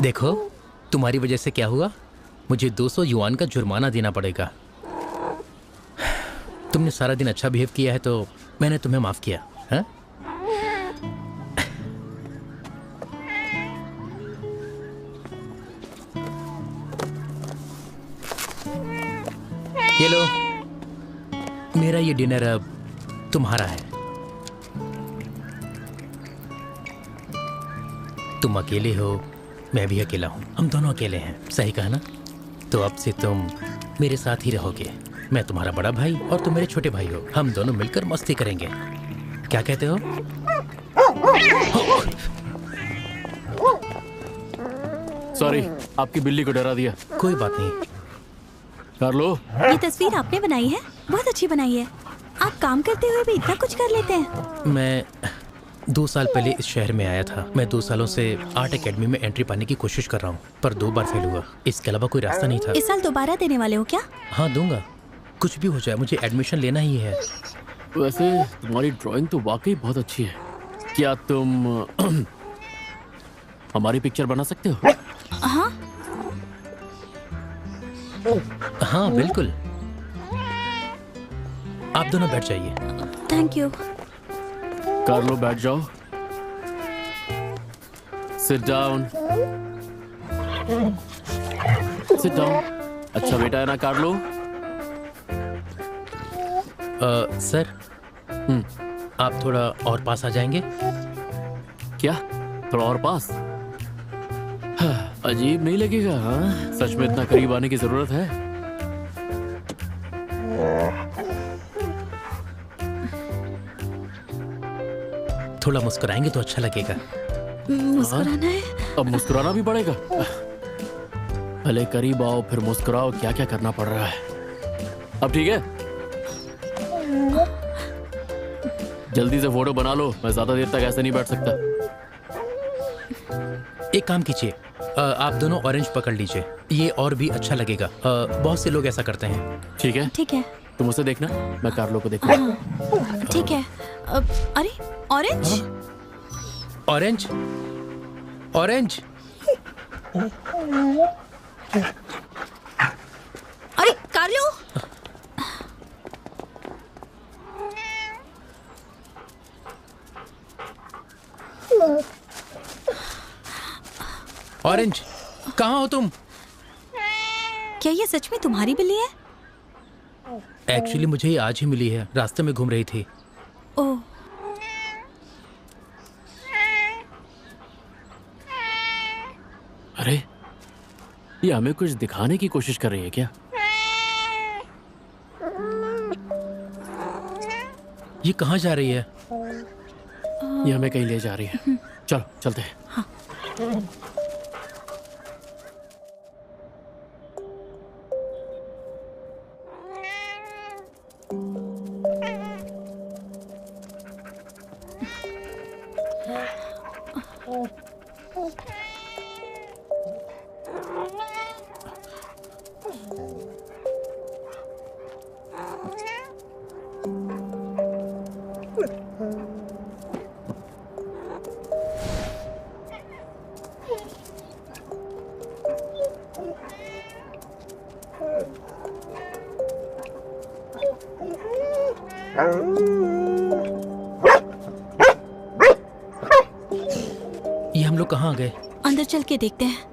देखो, तुम्हारी वजह से क्या हुआ, मुझे 200 युआन का जुर्माना देना पड़ेगा। तुमने सारा दिन अच्छा बिहेव किया है तो मैंने तुम्हें माफ किया। हाँ? ये लो, मेरा ये डिनर अब तुम्हारा है। तुम अकेले हो, मैं भी अकेला हूं, हम दोनों अकेले हैं, सही कहा ना? तो अब से तुम मेरे साथ ही रहोगे। मैं तुम्हारा बड़ा भाई और तुम मेरे छोटे भाई हो। हम दोनों मिलकर मस्ती करेंगे। क्या कहते हो? सॉरी, आपकी बिल्ली को डरा दिया। कोई बात नहीं। कार्लो, ये तस्वीर आपने बनाई है? बहुत अच्छी बनाई है। आप काम करते हुए भी इतना कुछ कर लेते हैं। मैं 2 साल पहले इस शहर में आया था। मैं 2 सालों से आर्ट एकेडमी में एंट्री पाने की कोशिश कर रहा हूँ, पर 2 बार फेल हुआ। इसके अलावा कोई रास्ता नहीं था। इस साल दोबारा देने वाले हो क्या? हाँ, दूंगा। कुछ भी हो जाए, मुझे एडमिशन लेना ही है। वैसे तुम्हारी ड्राइंग तो वाकई बहुत अच्छी है। क्या तुम हमारी पिक्चर बना सकते हो? हाँ हाँ, बिल्कुल। आप दोनों बैठ जाइए। Thank you. कार्लो, बैठ जाओ। Sit down. Sit down. अच्छा बेटा है ना कार्लो? सर, आप थोड़ा और पास आ जाएंगे? क्या? थोड़ा और पास? अजीब नहीं लगेगा? हाँ, सच में इतना करीब आने की जरूरत है? थोड़ा मुस्कुराएंगे तो अच्छा लगेगा। मुस्कुराना है? अब मुस्कुराना भी पड़ेगा? भले करीब आओ फिर मुस्कुराओ, क्या क्या करना पड़ रहा है। अब ठीक है, जल्दी से फोटो बना लो, मैं ज्यादा देर तक ऐसे नहीं बैठ सकता। एक काम कीजिए, आप दोनों ऑरेंज पकड़ लीजिए, ये और भी अच्छा लगेगा। बहुत से लोग ऐसा करते हैं। ठीक है? ठीक है। तुम उसे देखना, मैं कार्लो को देखूंगा। हाँ, ठीक है। अरे ऑरेंज, ऑरेंज, ऑरेंज। अरे कार्लो, ऑरेंज, कहाँ हो तुम? क्या ये सच में तुम्हारी बिल्ली है? एक्चुअली मुझे ये आज ही मिली है, रास्ते में घूम रही थी। ओह, अरे, ये हमें कुछ दिखाने की कोशिश कर रही है क्या? ये कहाँ जा रही है? ये हमें कहीं ले जा रही है। चलो चलते हैं। हाँ। ये हम लोग कहाँ आ गए? अंदर चल के देखते हैं।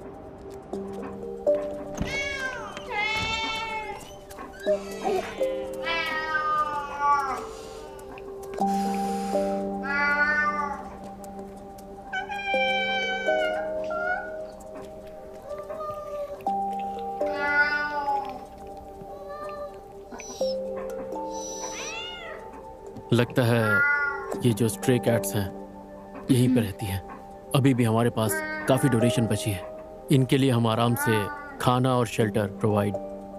लगता है ये जो स्ट्रे कैट्स हैं यहीं पे रहती हैं। अभी भी हमारे पास काफ़ी डोनेशन बची है, इनके लिए हम आराम से खाना और शेल्टर प्रोवाइड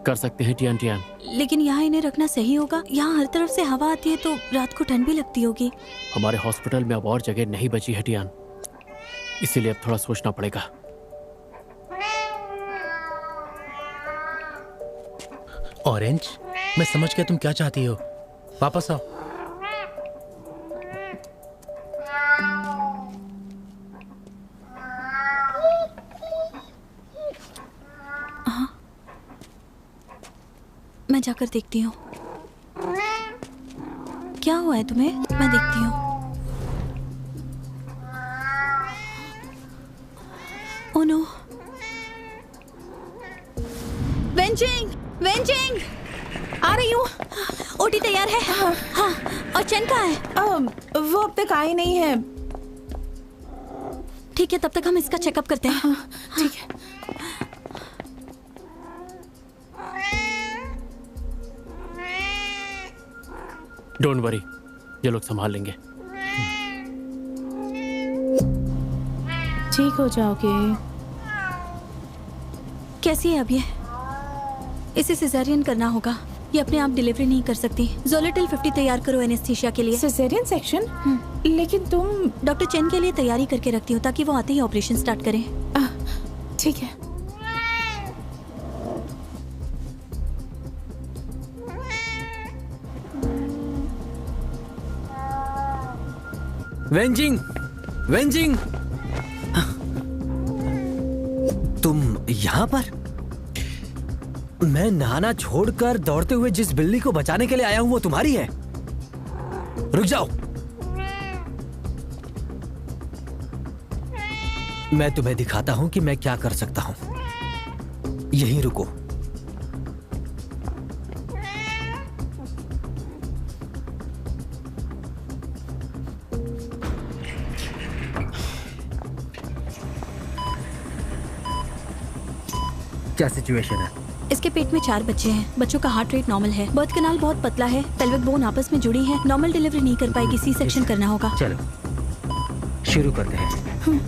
कर सकते हैं। टियान टियान, लेकिन यहाँ इन्हें रखना सही होगा? यहाँ हर तरफ से हवा आती है तो रात को ठंड भी लगती होगी। हमारे हॉस्पिटल में अब और जगह नहीं बची है टियान, इसीलिए अब थोड़ा सोचना पड़ेगा। ऑरेंज, मैं समझ गया तुम क्या चाहती हो। वापस आओ। जाकर देखती हूँ। क्या हुआ है तुम्हें? मैं देखती हूँ। Oh no. वेंजिंग, वेंजिंग, आ रही हूँ। ओटी तैयार है? हाँ। और चैन कहाँ है? वो अब तक आई नहीं है। ठीक है, तब तक हम इसका चेकअप करते हैं। ठीक है। डोंट वरी, ये लोग संभाल लेंगे। ठीक हो जाओगे। कैसी है अब ये? इसे सिजेरियन करना होगा। ये अपने आप डिलीवरी नहीं कर सकती। जोलेटिल 50 तैयार करो एनेस्थीसिया के लिए। Caesarean section? लेकिन तुम। डॉक्टर चेन के लिए तैयारी करके रखती हूँ ताकि वो आते ही ऑपरेशन स्टार्ट करें। ठीक है। वेंजिंग, वेंजिंग, तुम यहाँ पर? मैं नहाना छोड़कर दौड़ते हुए जिस बिल्ली को बचाने के लिए आया हूं वो तुम्हारी है। रुक जाओ, मैं तुम्हें दिखाता हूं कि मैं क्या कर सकता हूं। यहीं रुको। क्या सिचुएशन है? इसके पेट में 4 बच्चे हैं। बच्चों का हार्ट रेट नॉर्मल है। बर्थ कैनाल बहुत पतला है। पेल्विक बोन आपस में जुड़ी है। नॉर्मल डिलीवरी नहीं कर पाएगी। सी सेक्शन करना होगा। चलो शुरू करते हैं।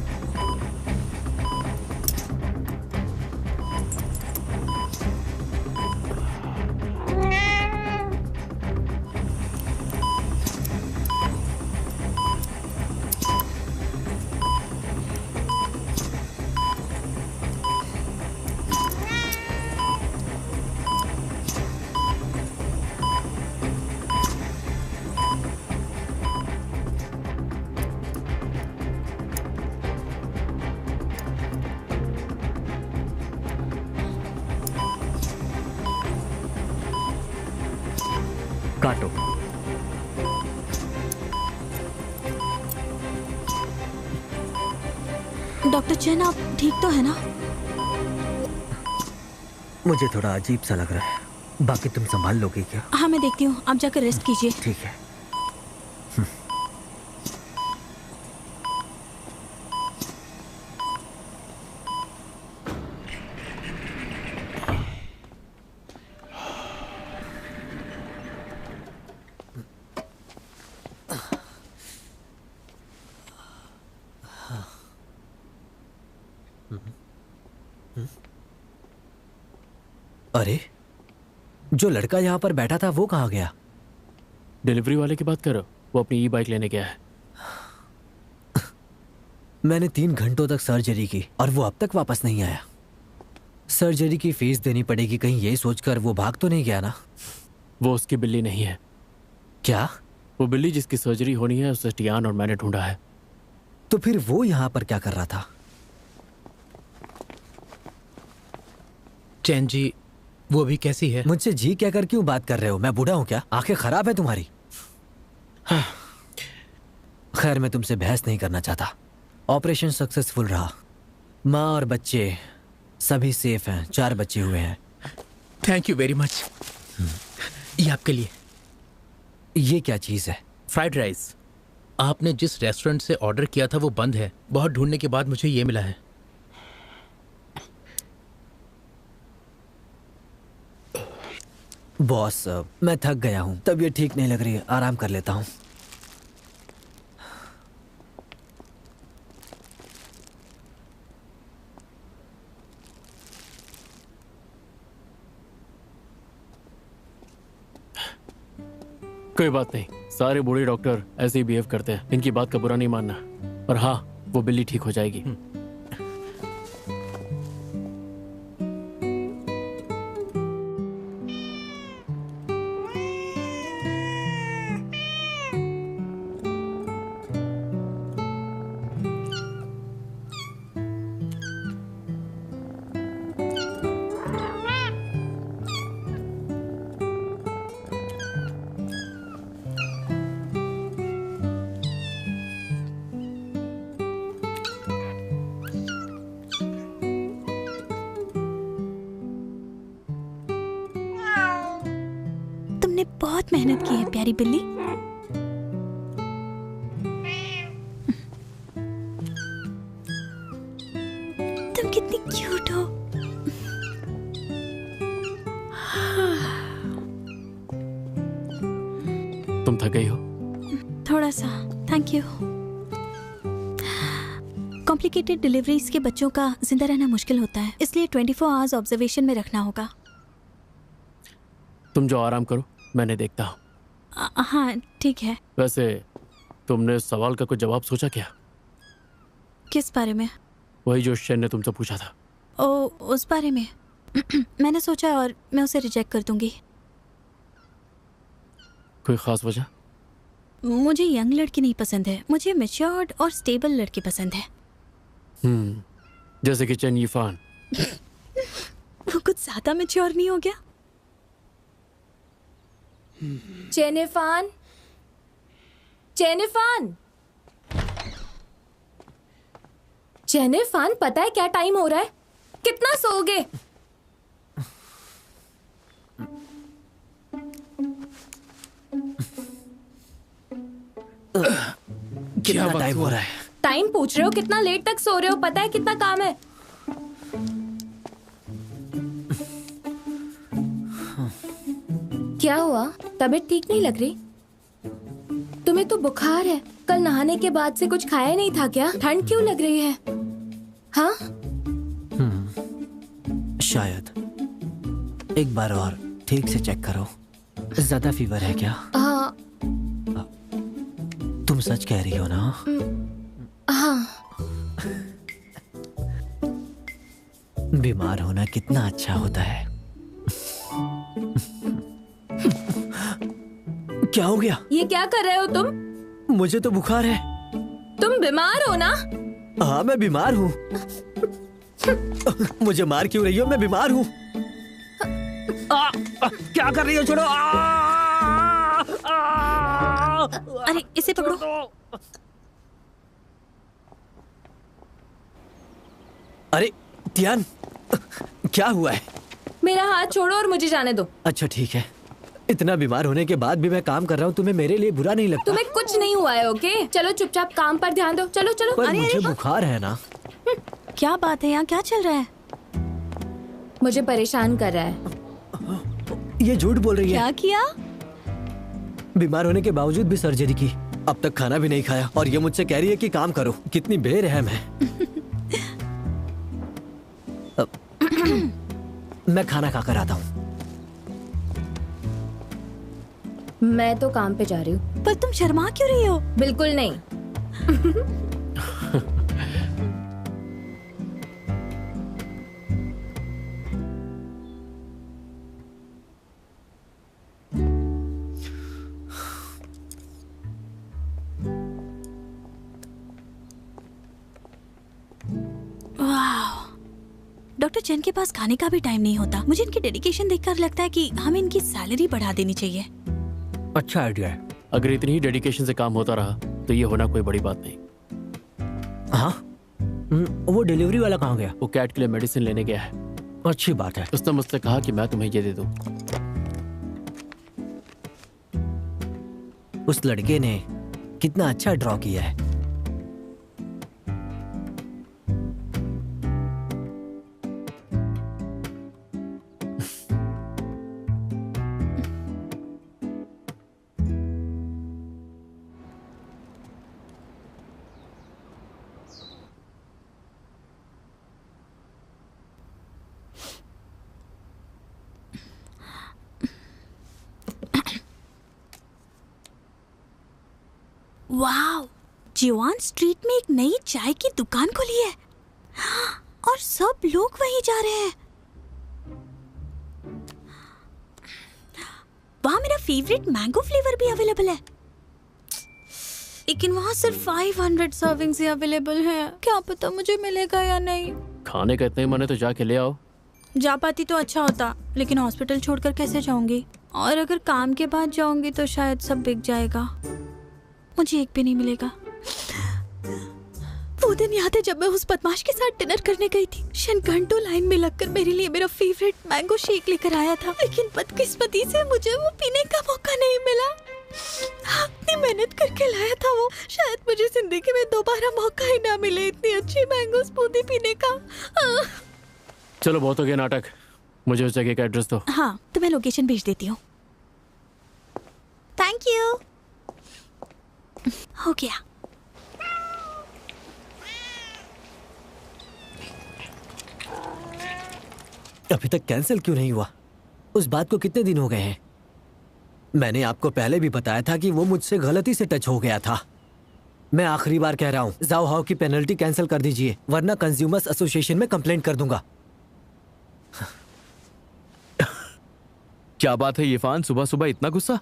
काटो। डॉक्टर चेन, आप ठीक तो है ना? मुझे थोड़ा अजीब सा लग रहा है। बाकी तुम संभाल लोगे क्या? हाँ, मैं देखती हूँ। आप जाकर रेस्ट कीजिए। ठीक है। अरे, जो लड़का यहाँ पर बैठा था वो कहाँ गया? डिलीवरी वाले की बात करो, वो अपनी ई-बाइक लेने गया है। मैंने 3 घंटों तक सर्जरी की और वो अब तक वापस नहीं आया। सर्जरी की फीस देनी पड़ेगी, कहीं ये सोचकर वो भाग तो नहीं गया ना? वो उसकी बिल्ली नहीं है। क्या? वो बिल्ली जिसकी सर्जरी होनी है उसे टियान और मैंने ढूंढा है। तो फिर वो यहाँ पर क्या कर रहा था? चैन जी, वो भी कैसी है? मुझसे जी कहकर क्यों बात कर रहे हो? मैं बूढ़ा हूं क्या? आंखें खराब है तुम्हारी? खैर, मैं तुमसे बहस नहीं करना चाहता। ऑपरेशन सक्सेसफुल रहा। माँ और बच्चे सभी सेफ हैं। 4 बच्चे हुए हैं। Thank you very much. ये आपके लिए। ये क्या चीज़ है? Fried rice. आपने जिस रेस्टोरेंट से ऑर्डर किया था वो बंद है। बहुत ढूंढने के बाद मुझे ये मिला है। बॉस, मैं थक गया हूँ। तबीयत ठीक नहीं लग रही है। आराम कर लेता हूँ। कोई बात नहीं, सारे बूढ़े डॉक्टर ऐसे ही बिहेव करते हैं। इनकी बात का बुरा नहीं मानना। और हाँ, वो बिल्ली ठीक हो जाएगी। बहुत मेहनत की है प्यारी बिल्ली। तुम कितनी क्यूट हो। तुम थक गई हो? थोड़ा सा, थैंक यू। कॉम्प्लिकेटेड डिलीवरीज के बच्चों का जिंदा रहना मुश्किल होता है, इसलिए 24 आवर्स ऑब्जर्वेशन में रखना होगा। तुम जो आराम करो, मैंने देखता हूँ। हाँ ठीक है। वैसे तुमने उस सवाल का कोई जवाब सोचा क्या? किस बारे में? वही जो शेन ने तुमसे पूछा था। ओ, उस बारे में मैंने सोचा और मैं उसे रिजेक्ट कर दूंगी। कोई खास वजह? मुझे यंग लड़की नहीं पसंद है, मुझे मैच्योर्ड और स्टेबल लड़की पसंद है। जैसे कि चेन यीफान। वो कुछ ज्यादा मैच्योर नहीं हो गया? जेनिफान, जेनिफान, जेनिफान, पता है क्या टाइम हो रहा है? कितना सोओगे? कितना टाइम हो रहा है? टाइम पूछ रहे हो? कितना लेट तक सो रहे हो? पता है कितना काम है? क्या हुआ? तबीयत ठीक नहीं लग रही? तुम्हें तो बुखार है। कल नहाने के बाद से कुछ खाया नहीं था क्या? ठंड क्यों लग रही है? हाँ? शायद एक बार और ठीक से चेक करो। ज्यादा फीवर है क्या? हाँ। तुम सच कह रही हो ना? हाँ। बीमार होना कितना अच्छा होता है। क्या हो गया? ये क्या कर रहे हो तुम? मुझे तो बुखार है। तुम बीमार हो ना? हाँ मैं बीमार हूँ। मुझे मार क्यों रही हो? मैं बीमार हूँ। क्या कर रही हो? छोड़ो। अरे इसे पकड़ो। अरे तियान, क्या हुआ है? मेरा हाथ छोड़ो और मुझे जाने दो। अच्छा ठीक है। इतना बीमार होने के बाद भी मैं काम कर रहा हूँ, तुम्हें मेरे लिए बुरा नहीं लगता? तुम्हें कुछ नहीं हुआ है, ओके? चलो चुपचाप काम पर ध्यान दो। चलो चलो। पर मुझे बुखार है ना। क्या बात है, यहाँ क्या चल रहा है? मुझे परेशान कर रहा है। ये झूठ बोल रही है। क्या किया? बीमार होने के बावजूद भी सर्जरी की, अब तक खाना भी नहीं खाया और ये मुझसे कह रही है कि काम करो। कितनी बेरहम है। मैं खाना खाकर आता हूँ। मैं तो काम पे जा रही हूँ। पर तुम शर्मा क्यों रही हो? बिल्कुल नहीं। डॉक्टर चेन के पास खाने का भी टाइम नहीं होता। मुझे इनकी डेडिकेशन देखकर लगता है कि हमें इनकी सैलरी बढ़ा देनी चाहिए। अच्छा आइडिया है। अगर इतनी ही डेडिकेशन से काम होता रहा तो ये होना कोई बड़ी बात नहीं। हाँ, वो डिलीवरी वाला कहाँ गया? वो कैट के लिए मेडिसिन लेने गया है। अच्छी बात है। उसने मुझसे कहा कि मैं तुम्हें ये दे दूं। उस लड़के ने कितना अच्छा ड्रॉ किया है। वाव, जीवान स्ट्रीट में एक नई चाय की दुकान खुली है और सब लोग वहीं जा रहे हैं। वहाँ मेरा फेवरेट मैंगो फ्लेवर भी अवेलेबल है, लेकिन वहाँ सिर्फ 500 सर्विंग्स ही अवेलेबल है। क्या पता मुझे मिलेगा या नहीं। खाने का इतना ही मन है तो जाके ले आओ। जा पाती तो अच्छा होता, लेकिन हॉस्पिटल छोड़कर कैसे जाऊंगी? और अगर काम के बाद जाऊंगी तो शायद सब बिक जाएगा, मुझे एक भी नहीं मिलेगा। वो दिन याद है जब मैं उस बदमाश के साथ डिनर करने गई थी। शन घंटों लाइन में लगकर मेरे लिए मेरा फेवरेट मैंगो शेक लेकर आया था, लेकिन बदकिस्मती से मुझे वो पीने का मौका नहीं मिला। इतनी मेहनत करके लाया था वो, शायद मुझे जिंदगी में दोबारा मौका ही ना मिले इतनी अच्छी मैंगो स्मूदी पीने का। चलो बहुत हो गया नाटक, मुझे उस जगह का एड्रेस दो। हाँ, तो मैं लोकेशन भेज देती हूँ। Thank you. हो गया। अभी तक कैंसिल क्यों नहीं हुआ? उस बात को कितने दिन हो गए हैं? मैंने आपको पहले भी बताया था कि वो मुझसे गलती से टच हो गया था। मैं आखिरी बार कह रहा हूँ, जाओ हाउ की पेनल्टी कैंसिल कर दीजिए, वरना कंज्यूमर्स एसोसिएशन में कंप्लेंट कर दूंगा। क्या बात है इरफान, सुबह सुबह इतना गुस्सा?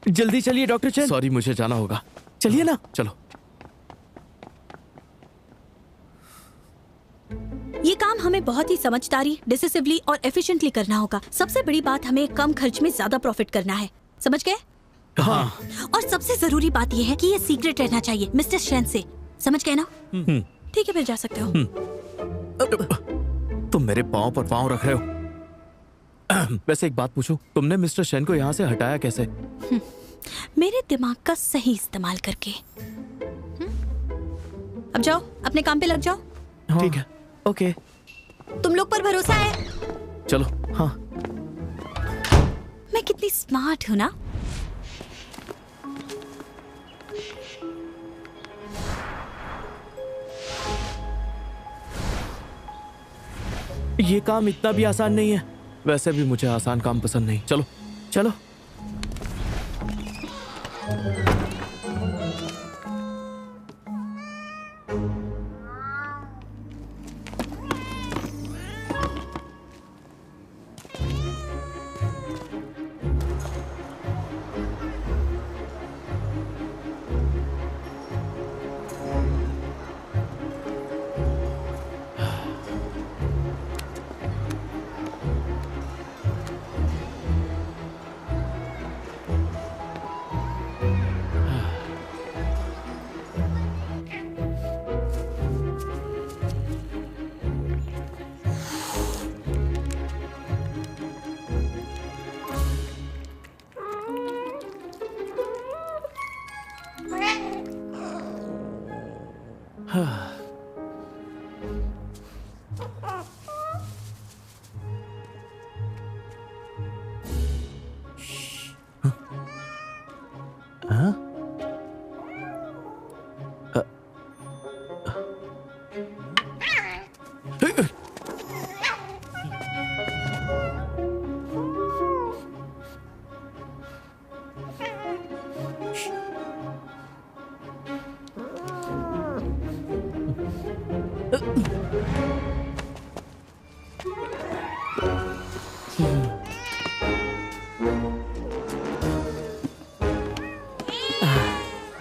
जल्दी चलिए डॉक्टर चेन। सॉरी, मुझे जाना होगा। चलिए ना, चलो। ये काम हमें बहुत ही समझदारी, डिसिसिवली और एफिशिएंटली करना होगा। सबसे बड़ी बात, हमें कम खर्च में ज्यादा प्रॉफिट करना है, समझ गए? हाँ। और सबसे जरूरी बात ये है कि ये सीक्रेट रहना चाहिए मिस्टर शेन से, समझ गए ना? ठीक है, फिर जा सकते हो। तुम मेरे पाँव पर पाँव रख रहे हो। वैसे एक बात पूछूं, तुमने मिस्टर शेन को यहाँ से हटाया कैसे? मेरे दिमाग का सही इस्तेमाल करके। अब जाओ, अपने काम पे लग जाओ। ठीक है, ओके। तुम लोग पर भरोसा है। चलो। हाँ। मैं कितनी स्मार्ट हूँ ना। ये काम इतना भी आसान नहीं है। वैसे भी मुझे आसान काम पसंद नहीं। चलो चलो।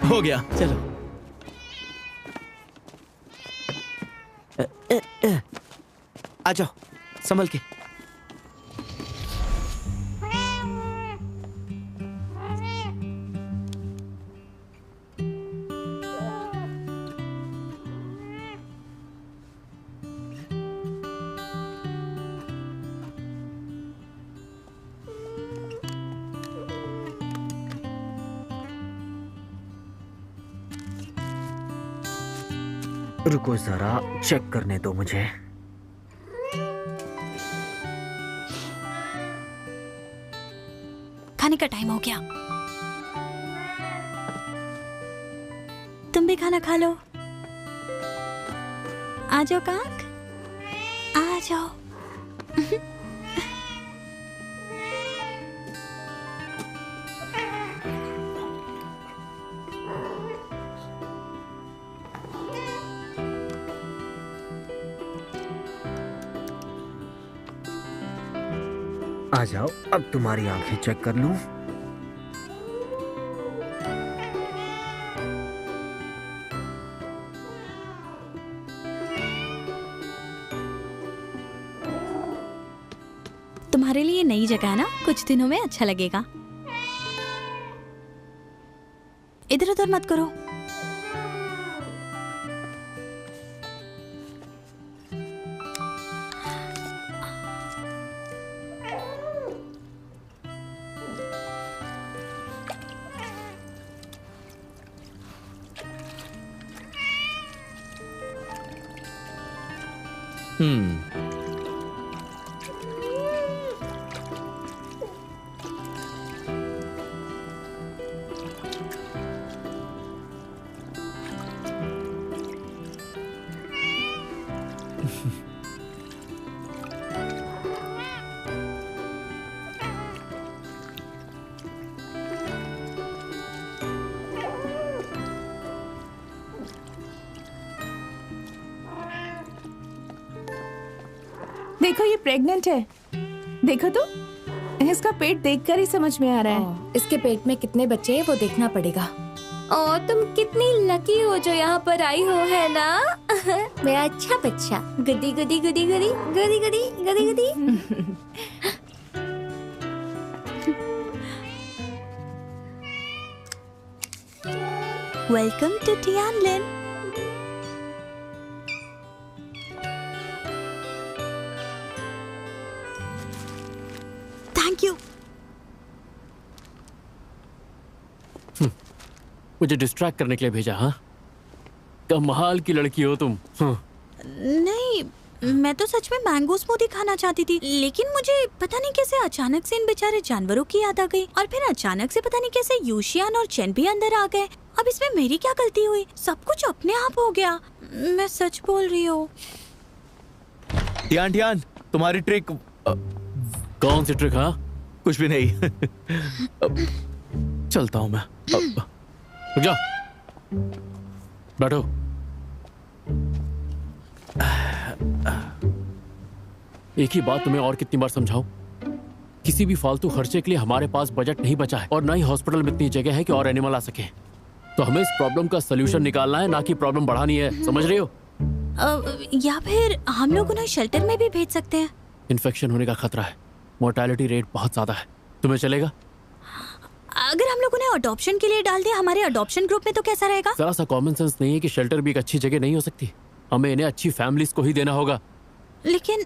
हो गया, चलो। आ जाओ, संभल के। रुको जरा, चेक करने दो मुझे। खाने का टाइम हो गया, तुम भी खाना खा लो। आ जाओ काक, आ जाओ। आ जाओ, अब तुम्हारी आंखें चेक कर लूं। तुम्हारे लिए नई जगह है ना, कुछ दिनों में अच्छा लगेगा। इधर उधर मत करो। देखो ये प्रेग्नेंट है। देखो तो, इसका पेट देखकर ही समझ में आ रहा है। इसके पेट में कितने बच्चे हैं वो देखना पड़ेगा। ओ तुम कितनी लकी हो जो यहाँ पर आई हो, है ना? मेरा अच्छा बच्चा। गुदी गुदी गुदी गुदी गुदी गुदी गुदी गुदी। Welcome to Tianlin. Thank you. मुझे डिस्ट्रैक्ट करने के लिए भेजा? हाँ, कमाल की लड़की हो तुम। नहीं, मैं तो सच में मैंगो स्मूदी खाना चाहती थी, लेकिन मुझे पता नहीं कैसे अचानक से इन बेचारे जानवरों की याद आ गई, और फिर अचानक से पता नहीं कैसे यूशियान और चेन भी अंदर आ गए। अब इसमें मेरी क्या गलती हुई? सब कुछ अपने आप हो गया। मैं सच बोल रही हूँ। टियान टियान, तुम्हारी ट्रिक। कौन सी ट्रिक? हाँ, कुछ भी नहीं। चलता हूँ मैं। रुक जाओ, बैठो। एक ही बात तुम्हें और कितनी बार समझाऊं? किसी भी फालतू खर्चे के लिए हमारे पास बजट नहीं बचा है, और ना ही हॉस्पिटल में इतनी जगह है कि और एनिमल आ सके। तो हमें इस प्रॉब्लम का सलूशन निकालना है, ना कि प्रॉब्लम बढ़ानी है। समझ रही हो? या फिर हम लोग उन्हें शेल्टर में भी भेज सकते हैं। इन्फेक्शन होने का खतरा है, मोर्टेलिटी रेट बहुत ज्यादा है। तुम्हें चलेगा? अगर हम लोग उन्हें अडॉप्शन के लिए डाल दें हमारे अडॉप्शन ग्रुप में, तो कैसा रहेगा? जरा सा कॉमन सेंस नहीं है कि शेल्टर भी एक अच्छी जगह नहीं हो सकती? हमें इन्हें अच्छी फैमिलीज को ही देना होगा। लेकिन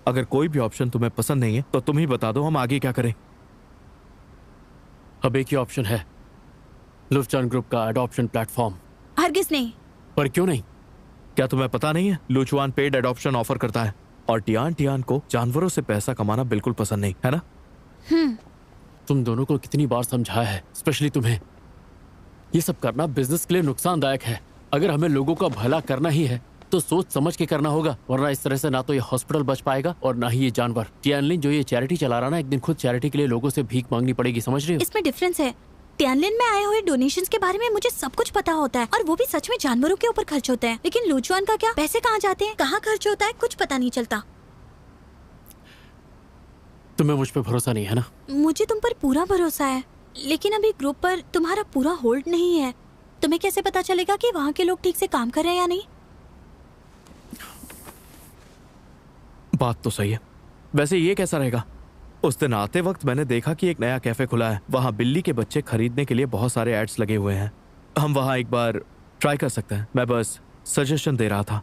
अगर कोई भी ऑप्शन तुम्हें पसंद नहीं है तो तुम ही बता दो, हम आगे क्या करें। अब एक ही ऑप्शन है, लुफ्चान ग्रुप का अडॉप्शन प्लेटफॉर्म। हरगिज नहीं। पर क्यों नहीं? क्या तुम्हें पता नहीं है, लुचुआन पेड एडॉप्शन ऑफर करता है, और टियान टियान को जानवरों से पैसा कमाना बिल्कुल पसंद नहीं है ना? तुम दोनों को कितनी बार समझाया है, स्पेशली तुम्हें। ये सब करना बिजनेस के लिए नुकसानदायक है। अगर हमें लोगों का भला करना ही है तो सोच समझ के करना होगा, वरना इस तरह से ना तो ये हॉस्पिटल बच पाएगा और ना ही ये जानवर। टियानलिन जो ये चैरिटी चला रहा ना, एक दिन खुद चैरिटी के लिए लोगों से भीख मांगनी पड़ेगी। समझ रही हो? इसमें डिफरेंस है। टियानलिन में आए हुए डोनेशंस के बारे में मुझे सब कुछ पता होता है, और वो भी सच में जानवरों के ऊपर खर्च होते हैं। लेकिन लुचुआन का क्या? पैसे कहाँ जाते हैं, कहाँ खर्च होता है, कुछ पता नहीं चलता। तुम्हें मुझ पे भरोसा नहीं है ना? मुझे तुम पर पूरा भरोसा है, लेकिन अभी ग्रुप पर तुम्हारा पूरा होल्ड नहीं है। तुम्हें कैसे पता चलेगा कि वहाँ के लोग ठीक से काम कर रहे हैं या नहीं? बात तो सही है। वैसे ये कैसा रहेगा? उस दिन आते वक्त मैंने देखा कि एक नया कैफे खुला है, वहाँ बिल्ली के बच्चे खरीदने के लिए बहुत सारे एड्स लगे हुए हैं। हम वहाँ एक बार ट्राई कर सकते हैं। मैं बस सजेशन दे रहा था।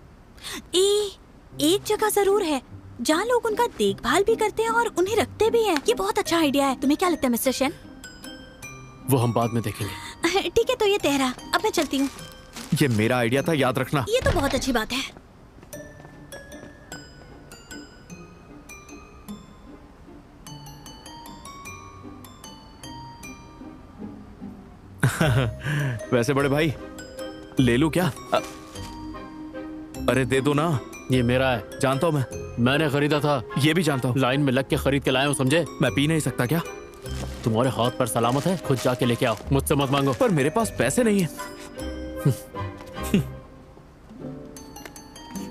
एक जगह जरूर है जहाँ लोग उनका देखभाल भी करते हैं और उन्हें रखते भी हैं। ये बहुत अच्छा आइडिया है। तुम्हें क्या लगता है मिस्टर शेन? वो हम बाद में देखेंगे। ठीक है, तो ये तेरा। अब मैं चलती हूँ। ये मेरा आइडिया था, याद रखना। ये तो बहुत अच्छी बात है। वैसे बड़े भाई, ले लूं क्या? अरे दे दो ना। ये मेरा है। जानता हूँ मैंने खरीदा था। ये भी जानता हूँ। लाइन में लग के खरीद के लाया हूँ, समझे? मैं पी नहीं सकता क्या? तुम्हारे हाथ पर सलामत है, खुद जाके लेके आओ, मुझसे मत मांगो। पर मेरे पास पैसे नहीं है।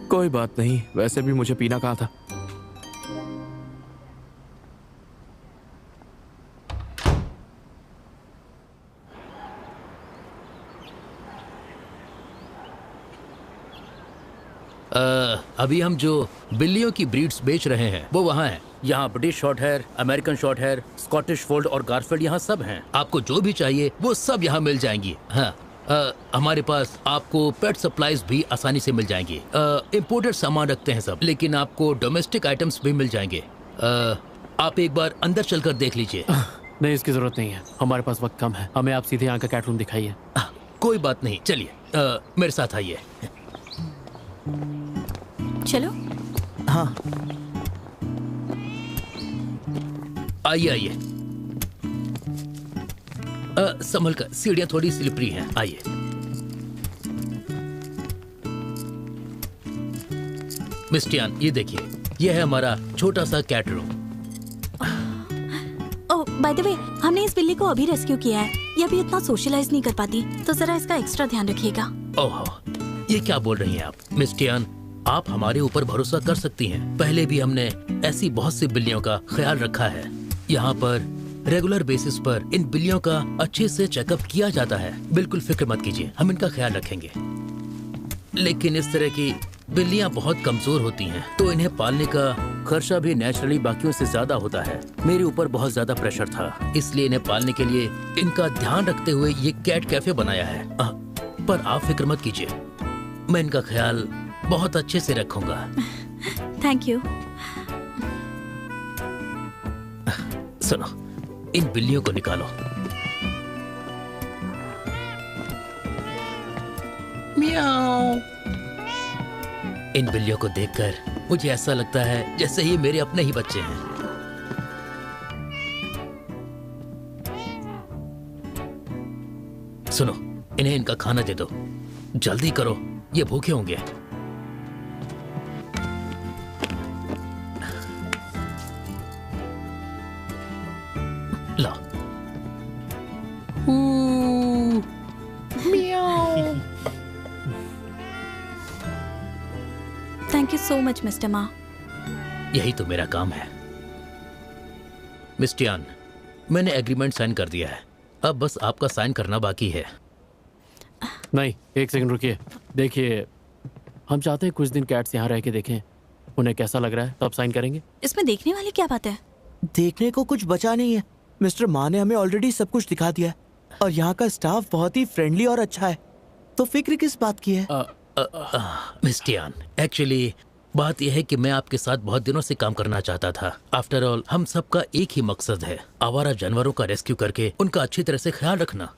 कोई बात नहीं, वैसे भी मुझे पीना कहाँ था। अभी हम जो बिल्लियों की ब्रीड्स बेच रहे हैं वो वहाँ हैं। यहाँ British short hair, American short hair, Scottish fold और गारफील्ड यहाँ सब हैं। आपको जो भी चाहिए वो सब यहाँ मिल जाएंगी। हाँ, हमारे पास आपको पेट सप्लाईज भी आसानी से मिल जाएंगी। इम्पोर्टेड सामान रखते हैं सब, लेकिन आपको डोमेस्टिक आइटम्स भी मिल जाएंगे। आप एक बार अंदर चलकर देख लीजिए। नहीं, इसकी जरूरत नहीं है, हमारे पास वक्त कम है। हमें आप सीधे यहाँ का कैट रूम दिखाइए। कोई बात नहीं, चलिए मेरे साथ आइए। चलो। हाँ आइए आइए। संभल कर, सीढ़ियां थोड़ी स्लिपरी हैं। आइए। मिस्टियान, ये देखिए, ये है हमारा छोटा सा cat room. Oh, by the way, हमने इस बिल्ली को अभी रेस्क्यू किया है। ये अभी इतना सोशलाइज नहीं कर पाती, तो जरा इसका एक्स्ट्रा ध्यान रखिएगा। ओह, ये क्या बोल रही हैं आप? मिस्टियान, आप हमारे ऊपर भरोसा कर सकती हैं। पहले भी हमने ऐसी बहुत सी बिल्लियों का ख्याल रखा है। यहाँ पर रेगुलर बेसिस पर इन बिल्लियों का अच्छे से चेकअप किया जाता है। बिल्कुल फिक्र मत कीजिए, हम इनका ख्याल रखेंगे। लेकिन इस तरह की बिल्लियाँ बहुत कमजोर होती हैं, तो इन्हें पालने का खर्चा भी नेचुरली बाकियों से ज्यादा होता है। मेरे ऊपर बहुत ज्यादा प्रेशर था, इसलिए इन्हें पालने के लिए इनका ध्यान रखते हुए ये कैट कैफे बनाया है। पर आप फिक्र मत कीजिए, मैं इनका ख्याल बहुत अच्छे से रखूंगा। Thank you. सुनो, इन बिल्लियों को निकालो। म्याऊ। इन बिल्लियों को देखकर मुझे ऐसा लगता है जैसे ये मेरे अपने ही बच्चे हैं। सुनो, इन्हें इनका खाना दे दो। जल्दी करो, ये भूखे होंगे। लो। Thank you so much mister Ma. यही तो मेरा काम है। मिस्टियान, मैंने एग्रीमेंट साइन कर दिया है, अब बस आपका साइन करना बाकी है। नहीं, एक सेकंड रुकिए। देखिए, हम चाहते हैं कुछ दिन कैट्स यहाँ रह के देखें, उन्हें कैसा लग रहा है, तब साइन करेंगे। इसमें देखने वाली क्या बात है? देखने को कुछ बचा नहीं है। मिस्टर मा ने हमें ऑलरेडी सब कुछ दिखा दिया है और यहाँ का स्टाफ बहुत ही फ्रेंडली और अच्छा है, तो फिक्र किस बात की है? मिस्टियान, एक्चुअली बात यह है कि मैं आपके साथ बहुत दिनों से काम करना चाहता था। आफ्टर ऑल, हम सबका एक ही मकसद है, आवारा जानवरों का रेस्क्यू करके उनका अच्छी तरह से ख्याल रखना।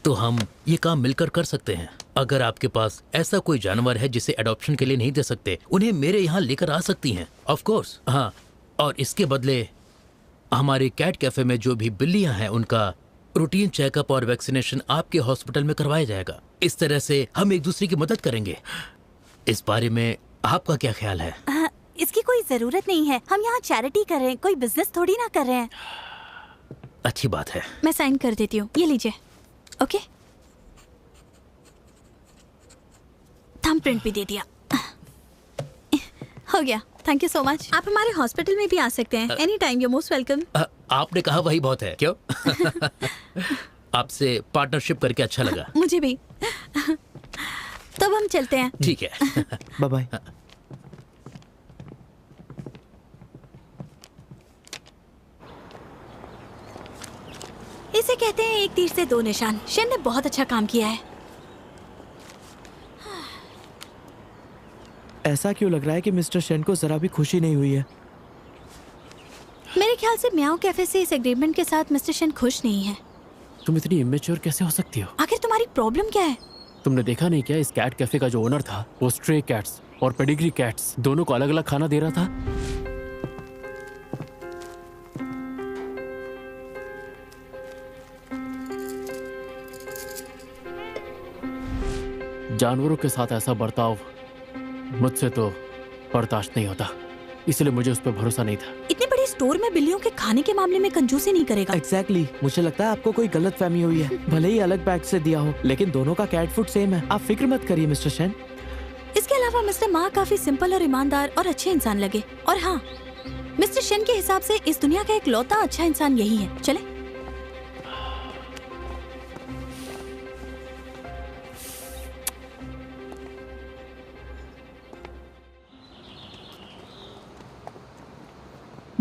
तो हम ये काम मिलकर कर सकते हैं। अगर आपके पास ऐसा कोई जानवर है जिसे अडॉप्शन के लिए नहीं दे सकते, उन्हें मेरे यहाँ लेकर आ सकती हैं। ऑफ कोर्स, हाँ। और इसके बदले हमारे कैट कैफे में जो भी बिल्लियाँ हैं उनका रूटीन चेकअप और वैक्सीनेशन आपके हॉस्पिटल में करवाया जाएगा। इस तरह से हम एक दूसरे की मदद करेंगे। इस बारे में आपका क्या ख्याल है? इसकी कोई जरूरत नहीं है, हम यहाँ चैरिटी कर रहे हैं, कोई बिजनेस थोड़ी ना कर रहे हैं। अच्छी बात है। मैं साइन कर देती हूँ, ये लीजिए। ओके, थंब प्रिंट भी दे दिया। हो गया। Thank you so much. आप हमारे हॉस्पिटल में भी आ सकते हैं any time. You most welcome. आपने कहा वही बहुत है, क्यों? आपसे पार्टनरशिप करके अच्छा लगा। मुझे भी। तो अब हम चलते हैं। ठीक है। Bye bye. इसे कहते हैं एक तीर से दो निशान। शेन ने बहुत अच्छा काम किया है। ऐसा क्यों लग रहा है कि मिस्टर शेन को जरा भी खुशी नहीं हुई है? मेरे ख्याल से म्याऊ कैफे से इस एग्रीमेंट के साथ मिस्टर शेन खुश नहीं है। तुम इतनी इमेच्योर कैसे हो सकती हो? आखिर तुम्हारी प्रॉब्लम क्या है? तुमने देखा नहीं क्या, इस कैट कैफे का जो ओनर था वो स्ट्रे कैट्स और पेडिग्री कैट्स दोनों को अलग अलग खाना दे रहा था। जानवरों के साथ ऐसा बर्ताव मुझसे तो बर्दाश्त नहीं होता, इसलिए मुझे उस पर भरोसा नहीं था। इतने बड़े स्टोर में बिल्लियों के खाने के मामले में कंजूसी नहीं करेगा। एग्जैक्टली, मुझे लगता है आपको कोई गलत फहमी हुई है। भले ही अलग बैग से दिया हो, लेकिन दोनों का कैट फूड सेम है। आप फिक्र मत करिए मिस्टर शेन। इसके अलावा मिस्टर मा काफी सिंपल और ईमानदार और अच्छे इंसान लगे। और हाँ, मिस्टर शेन के हिसाब से इस दुनिया का एक लौता अच्छा इंसान यही है। चले।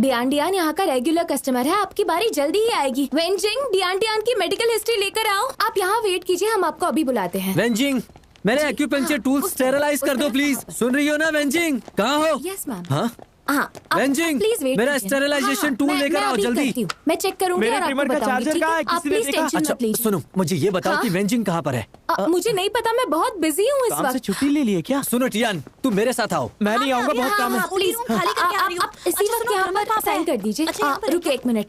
डियान यहाँ का रेगुलर कस्टमर है, आपकी बारी जल्दी ही आएगी। वेंजिंग, डियान की मेडिकल हिस्ट्री लेकर आओ। आप यहाँ वेट कीजिए, हम आपको अभी बुलाते हैं। वेंजिंग, मेरे एक्यूपंक्चर टूल्स स्टेरलाइज कर दो प्लीज। सुन रही हो ना वेंजिंग? कहाँ हो? Yes ma'am. हाँ, हाँ वेंजिंग, प्लीज वेट मेरा sterilization tool लेकर आओ जल्दी। मैं चेक करूंगी मेरे और आपको trimmer का बताऊंगी, charger ठीक कहाँ है? आप किसी ने प्लीज देखा? टेंशन अच्छा मत लीजिए। सुनो, मुझे ये बताओ हाँ? कि वेंजिंग कहाँ पर है? मुझे नहीं पता, मैं बहुत बिजी हूँ इस काम से वक्त। छुट्टी ले ली है क्या? सुनो टियान, तुम मेरे साथ आओ। मैं नहीं आऊंगा, बहुत काम है। प्लीज खाली करके आ रही हूँ। आप इसी अच्छा, वक्त सुनो, यहाँ नंबर पर कहाँ पे साइन है? कर दीजिए। अच्छा, यहाँ पर रुकिए एक मिनट।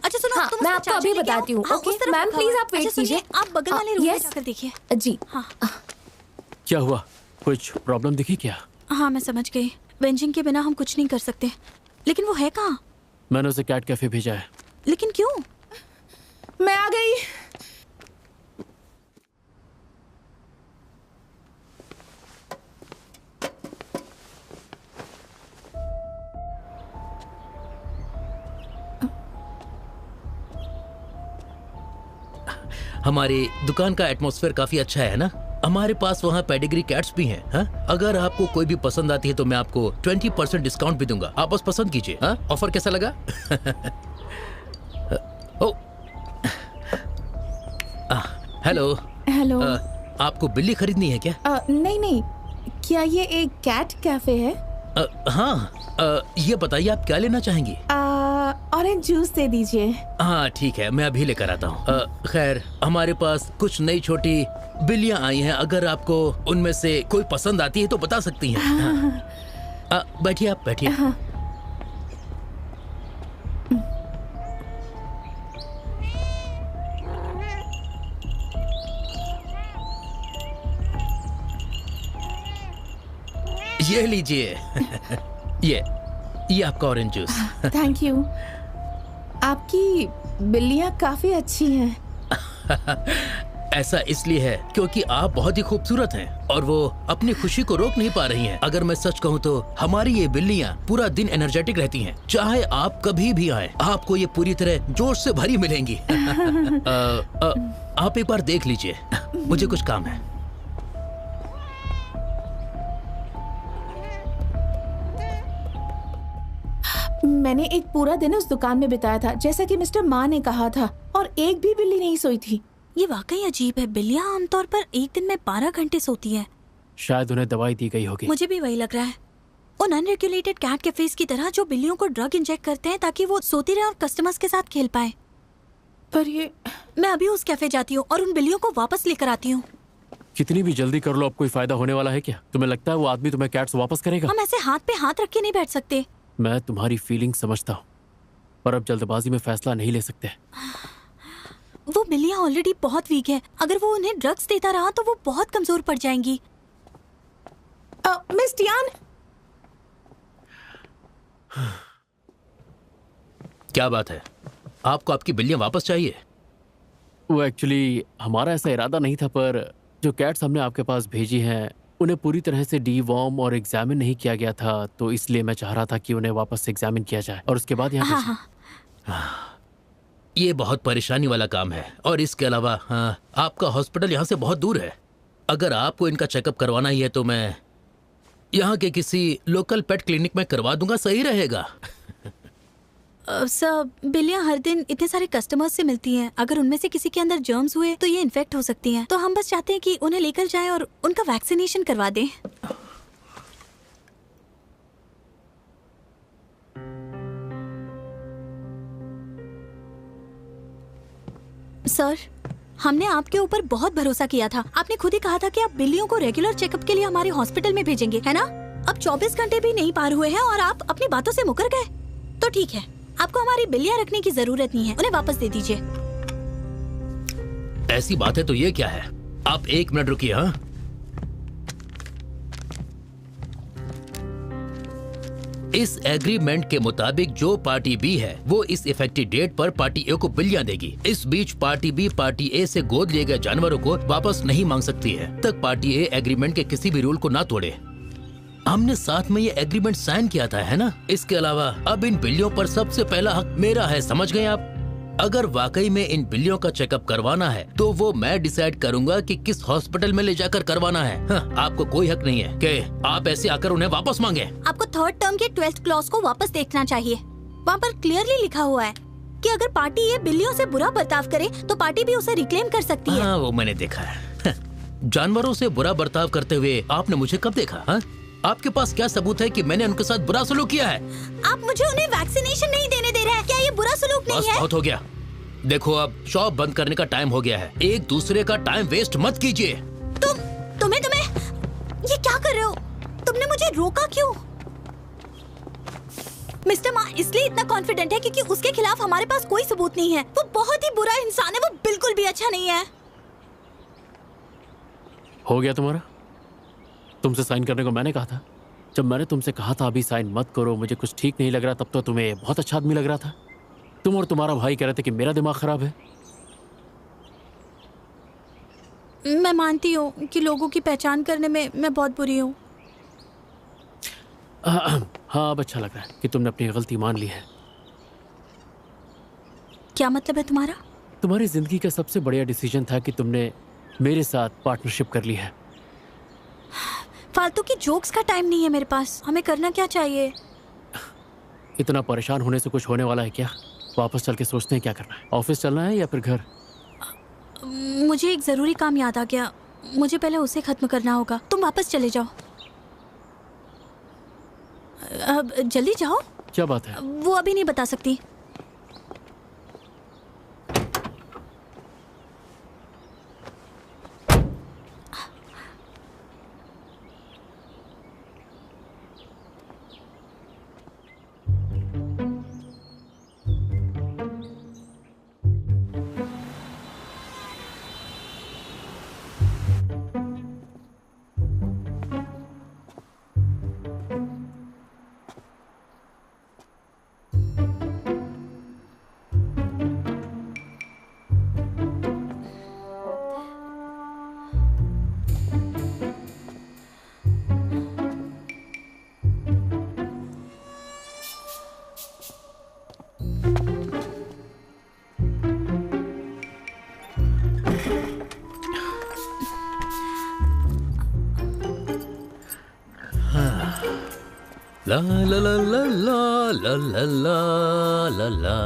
अच्छा सुनो, हाँ, तुम मैं उसका आपको चार्जर अभी लेके आओ। बताती हूँ, हाँ, ओके? उस तरफ मैम, रखा प्लीज हुआ है। आप वेट अच्छा, सुनिए, कीजिए। आप बगल वाले रूम में यस। जाकर देखिए। जी हाँ क्या हुआ? कुछ प्रॉब्लम दिखी क्या? हाँ, मैं समझ गई। वेंजिंग के बिना हम कुछ नहीं कर सकते। लेकिन वो है कहाँ? मैंने उसे कैट कैफे भेजा है। लेकिन क्यों? मैं आ गई। हमारी दुकान का एटमॉस्फेयर काफी अच्छा है ना? हमारे पास वहाँ पेडिग्री कैट्स भी हैं। हाँ? अगर आपको कोई भी पसंद आती है तो मैं आपको 20% डिस्काउंट भी दूंगा। आप बस पसंद कीजिए। हाँ? ऑफर कैसा लगा? ओ, हेलो। हेलो। आपको बिल्ली खरीदनी है क्या? नहीं नहीं, क्या ये एक कैट कैफे है? हाँ। ये बताइए आप क्या लेना चाहेंगी? ऑरेंज जूस दे दीजिए। हाँ ठीक है, मैं अभी लेकर आता हूँ। खैर, हमारे पास कुछ नई छोटी बिल्लियाँ आई हैं। अगर आपको उनमें से कोई पसंद आती है तो बता सकती हैं। हाँ। बैठिए, आप बैठिए। हाँ। ये लीजिए। ये आपका ऑरेंज जूस। Thank you. आपकी बिल्लियाँ काफी अच्छी हैं। ऐसा इसलिए है क्योंकि आप बहुत ही खूबसूरत हैं और वो अपनी खुशी को रोक नहीं पा रही हैं। अगर मैं सच कहूँ तो हमारी ये बिल्लियाँ पूरा दिन एनर्जेटिक रहती हैं। चाहे आप कभी भी आए, आपको ये पूरी तरह जोश से भरी मिलेंगी। आप एक बार देख लीजिए, मुझे कुछ काम है। मैंने एक पूरा दिन उस दुकान में बिताया था, जैसा कि मिस्टर मा ने कहा था, और एक भी बिल्ली नहीं सोई थी। ये वाकई अजीब है। बिल्लियाँ आमतौर पर एक दिन में 12 घंटे सोती है। शायद उन्हें दवाई दी गई होगी। मुझे भी वही लग रहा है। उन अनरेगुलेटेड कैट कैफेज की तरह जो बिल्लियों को ड्रग इंजेक्ट करते हैं ताकि वो सोती रहे और कस्टमर्स के साथ खेल पाए। पर ये मैं अभी उस कैफे जाती हूँ और उन बिल्लियों को वापस लेकर आती हूँ। कितनी भी जल्दी कर लो, अब कोई फायदा होने वाला है क्या? तुम्हें लगता है वो आदमी तुम्हें कैट्स वापस करेगा? हम ऐसे हाथ पे हाथ रख के नहीं बैठ सकते। मैं तुम्हारी फीलिंग समझता हूँ, पर अब जल्दबाजी में फैसला नहीं ले सकते। वो बिल्लियाँ ऑलरेडी बहुत वीक है। अगर वो उन्हें ड्रग्स देता रहा तो वो बहुत कमजोर पड़ जाएंगी। Miss Tian. क्या बात है? आपको आपकी बिल्लियाँ वापस चाहिए? वो एक्चुअली हमारा ऐसा इरादा नहीं था, पर जो कैट्स हमने आपके पास भेजी हैं उन्हें पूरी तरह से डीवॉर्म और एग्जामिन नहीं किया गया था, तो इसलिए मैं चाह रहा था कि उन्हें वापस एग्जामिन किया जाए और उसके बाद यहाँ भेजें। ये बहुत परेशानी वाला काम है और इसके अलावा आपका हॉस्पिटल यहाँ से बहुत दूर है। अगर आपको इनका चेकअप करवाना ही है तो मैं यहाँ के किसी लोकल पेट क्लिनिक में करवा दूंगा, सही रहेगा। सर, बिल्लियाँ हर दिन इतने सारे कस्टमर्स से मिलती हैं। अगर उनमें से किसी के अंदर जर्म्स हुए तो ये इन्फेक्ट हो सकती हैं। तो हम बस चाहते हैं कि उन्हें लेकर जाएं और उनका वैक्सीनेशन करवा दें। सर, हमने आपके ऊपर बहुत भरोसा किया था। आपने खुद ही कहा था कि आप बिल्लियों को रेगुलर चेकअप के लिए हमारे हॉस्पिटल में भेजेंगे, है ना? अब 24 घंटे भी नहीं पार हुए हैं और आप अपनी बातों से मुकर गए। तो ठीक है, आपको हमारी बिल्लियाँ रखने की जरूरत नहीं है, उन्हें वापस दे दीजिए। ऐसी बात है तो ये क्या है? आप 1 मिनट रुकिए। हाँ, इस एग्रीमेंट के मुताबिक जो पार्टी बी है वो इस इफेक्टिव डेट पर पार्टी ए को बिल्लियां देगी। इस बीच पार्टी बी पार्टी ए से गोद लिए गए जानवरों को वापस नहीं मांग सकती है तक पार्टी ए एग्रीमेंट के किसी भी रूल को ना तोड़े। हमने साथ में ये एग्रीमेंट साइन किया था, है ना? इसके अलावा अब इन बिल्लियों पर सबसे पहला हक मेरा है, समझ गए आप? अगर वाकई में इन बिल्लियों का चेकअप करवाना है तो वो मैं डिसाइड करूंगा कि किस हॉस्पिटल में ले जाकर करवाना है। हाँ, आपको कोई हक नहीं है कि आप ऐसे आकर उन्हें वापस मांगे। आपको 3rd टर्म के 12th क्लॉज को वापस देखना चाहिए। वहाँ पर क्लियरली लिखा हुआ है कि अगर पार्टी ये बिल्लियों से बुरा बर्ताव करे तो पार्टी भी उसे रिक्लेम कर सकती है। हाँ, वो मैंने देखा है। जानवरों से बुरा बर्ताव करते हुए आपने मुझे कब देखा? हाँ? आपके पास क्या सबूत है कि मैंने उनके साथ बुरा सलूक किया है? आप मुझे उन्हें वैक्सीनेशन नहीं देने दे रहे हैं, क्या ये बुरा सलूक बस नहीं है? बहुत हो गया। देखो अब शॉप बंद करने का टाइम हो गया है। एक दूसरे का टाइम वेस्ट मत कीजिए। तुम्हें ये क्या कर रहे हो? तुमने मुझे रोका क्यों? मिस्टर मा इसलिए इतना कॉन्फिडेंट है क्योंकि उसके खिलाफ हमारे पास कोई सबूत नहीं है। वो बहुत ही बुरा इंसान है, वो बिल्कुल भी अच्छा नहीं है। हो गया तुम्हारा? तुमसे साइन करने को मैंने कहा था। जब मैंने तुमसे कहा था अभी साइन मत करो, मुझे कुछ ठीक नहीं लग रहा, तब तो तुम्हें बहुत अच्छा आदमी लग रहा था। तुम और तुम्हारा भाई कह रहे थे कि मेरा दिमाग खराब है। मैं मानती हूँ कि लोगों की पहचान करने में मैं बहुत बुरी हूँ। हाँ, अब अच्छा लग रहा है कि तुमने अपनी गलती मान ली है। क्या मतलब है तुम्हारा? तुम्हारी जिंदगी का सबसे बढ़िया डिसीजन था कि तुमने मेरे साथ पार्टनरशिप कर ली है। फालतू की जोक्स का टाइम नहीं है मेरे पास। हमें करना क्या चाहिए? इतना परेशान होने से कुछ होने वाला है क्या? वापस चल के सोचते हैं क्या करना है। ऑफिस चलना है या फिर घर? मुझे एक जरूरी काम याद आ गया, मुझे पहले उसे खत्म करना होगा। तुम वापस चले जाओ। अब जल्दी जाओ। क्या बात है? वो अभी नहीं बता सकती। ला ला ला ला ला ला ला ला ला।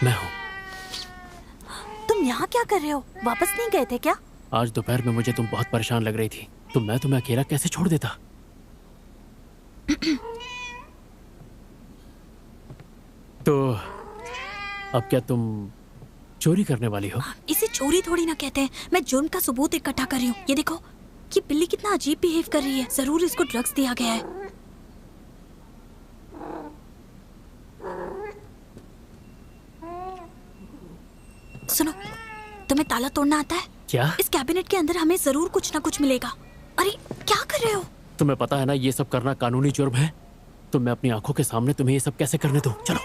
मैं हूँ। तुम यहाँ क्या कर रहे हो? वापस नहीं गए थे क्या? आज दोपहर में मुझे तुम बहुत परेशान लग रही थी, तो मैं तुम्हें अकेला कैसे छोड़ देता। तो अब क्या तुम चोरी करने वाली हो? इसे चोरी थोड़ी ना कहते हैं। मैं जुर्म का सबूत इकट्ठा कर रही हूँ। ये देखो, ये बिल्ली कितना अजीब बिहेव कर रही है। जरूर इसको ड्रग्स दिया गया है। सुनो, तुम्हें ताला तोड़ना आता है? क्या? इस कैबिनेट के अंदर हमें जरूर कुछ ना कुछ मिलेगा। अरे क्या कर रहे हो? तुम्हें पता है ना ये सब करना कानूनी जुर्म है। तो मैं अपनी आंखों के सामने तुम्हें ये सब कैसे करने दूं? चलो।